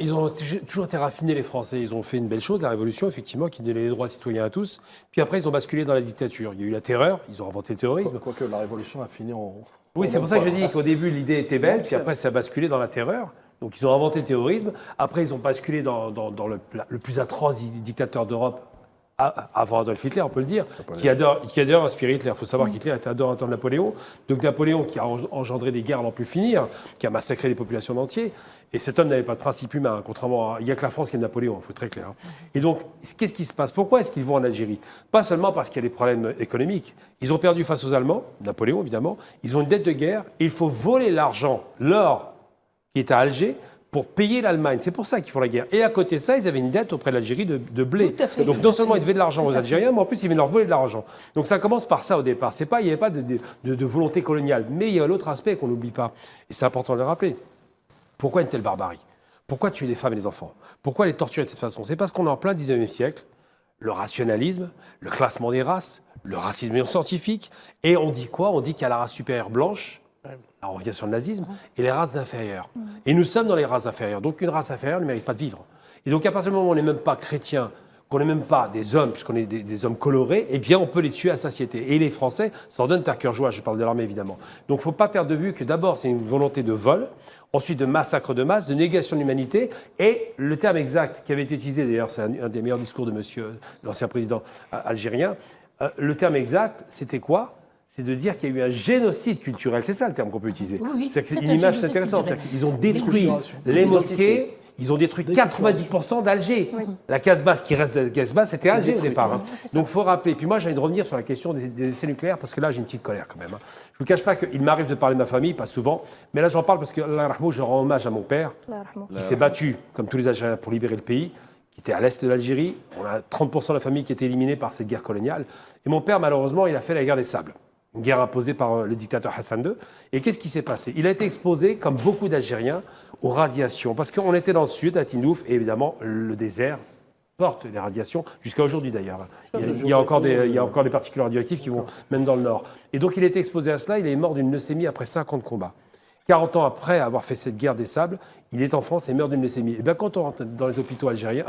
ils ont toujours été raffinés, les Français. Ils ont fait une belle chose, la Révolution, effectivement, qui donnait les droits citoyens à tous. Puis après, ils ont basculé dans la dictature. Il y a eu la terreur, ils ont inventé le terrorisme. Quoique la Révolution a fini en... Oui, c'est pour ça que je dis qu'au début, l'idée était belle, puis après, ça a basculé dans la terreur. Donc, ils ont inventé le terrorisme. Après, ils ont basculé dans le plus atroce dictateur d'Europe, avant Adolf Hitler, on peut le dire, qui adore inspirer Hitler. Il faut savoir qu'Hitler était adorateur de Napoléon. Donc, Napoléon, qui a engendré des guerres à n'en plus finir, qui a massacré des populations entières. Et cet homme n'avait pas de principe humain, contrairement à... Il n'y a que la France qui aime Napoléon, il faut être très clair. Et donc, qu'est-ce qui se passe? Pourquoi est-ce qu'ils vont en Algérie? Pas seulement parce qu'il y a des problèmes économiques. Ils ont perdu face aux Allemands, Napoléon évidemment. Ils ont une dette de guerre et il faut voler l'argent, l'or qui est à Alger, pour payer l'Allemagne. C'est pour ça qu'ils font la guerre. Et à côté de ça, ils avaient une dette auprès de l'Algérie de blé. Tout à fait, donc non seulement ils devaient de l'argent aux Algériens, mais en plus ils devaient leur voler de l'argent. Donc ça commence par ça au départ. Il n'y avait pas de volonté coloniale. Mais il y a l'autre aspect qu'on n'oublie pas. Et c'est important de le rappeler. Pourquoi une telle barbarie? Pourquoi tuer les femmes et les enfants? Pourquoi les torturer de cette façon? C'est parce qu'on est en plein 19e siècle. Le rationalisme, le classement des races, le racisme scientifique. Et on dit quoi? On dit qu'il y a la race supérieure blanche. Alors on revient sur le nazisme, et les races inférieures. Et nous sommes dans les races inférieures. Donc une race inférieure ne mérite pas de vivre. Et donc à partir du moment où on n'est même pas chrétien, qu'on n'est même pas des hommes, puisqu'on est des hommes colorés, eh bien on peut les tuer à satiété. Et les Français s'en donnent à cœur joie, je parle de l'armée évidemment. Donc il ne faut pas perdre de vue que d'abord c'est une volonté de vol, ensuite de massacre de masse, de négation de l'humanité, et le terme exact qui avait été utilisé, d'ailleurs c'est un des meilleurs discours de monsieur, l'ancien président algérien, le terme exact c'était quoi? C'est de dire qu'il y a eu un génocide culturel. C'est ça le terme qu'on peut utiliser. Oui, c'est une image intéressante. Ils ont détruit les mosquées, ils ont détruit 90% d'Alger. Oui. La Casbah, ce qui reste de la Casbah, c'était Alger au départ. Hein. Donc il faut rappeler. Puis moi, j'ai envie de revenir sur la question des essais nucléaires, parce que là, j'ai une petite colère quand même. Hein. Je ne vous cache pas qu'il m'arrive de parler de ma famille, pas souvent, mais là, j'en parle parce que, Allah rahmou, je rends hommage à mon père, qui s'est battu, comme tous les Algériens, pour libérer le pays, qui était à l'est de l'Algérie. On a 30% de la famille qui était éliminée par cette guerre coloniale. Et mon père, malheureusement, il a fait la guerre des sables. Une guerre imposée par le dictateur Hassan II. Et qu'est-ce qui s'est passé? Il a été exposé, comme beaucoup d'Algériens, aux radiations. Parce qu'on était dans le sud, à Tindouf, et évidemment, le désert porte les radiations, jusqu'à aujourd'hui d'ailleurs. Il y a encore des particules radioactives qui vont même dans le nord. Et donc il a été exposé à cela, il est mort d'une leucémie après 50 combats. 40 ans après avoir fait cette guerre des sables, il est en France et meurt d'une leucémie. Et bien quand on rentre dans les hôpitaux algériens,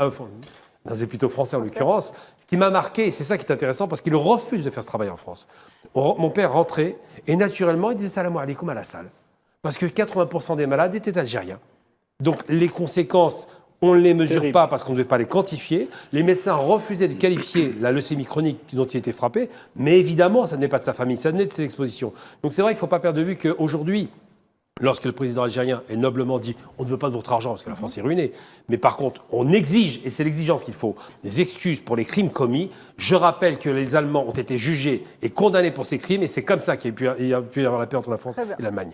dans les hôpitaux français en l'occurrence, ce qui m'a marqué, et c'est ça qui est intéressant, parce qu'il refuse de faire ce travail en France. Mon père rentrait, et naturellement, il disait salam alaikum à la salle. Parce que 80% des malades étaient algériens. Donc les conséquences, on ne les mesure pas parce qu'on ne devait pas les quantifier. Les médecins refusaient de qualifier la leucémie chronique dont il était frappé, mais évidemment, ça n'est pas de sa famille, ça venait de ses expositions. Donc c'est vrai qu'il ne faut pas perdre de vue qu'aujourd'hui, lorsque le président algérien est noblement dit « on ne veut pas de votre argent parce que la France est ruinée », mais par contre, on exige, et c'est l'exigence qu'il faut, des excuses pour les crimes commis. Je rappelle que les Allemands ont été jugés et condamnés pour ces crimes, et c'est comme ça qu'il y a pu y avoir la paix entre la France et l'Allemagne.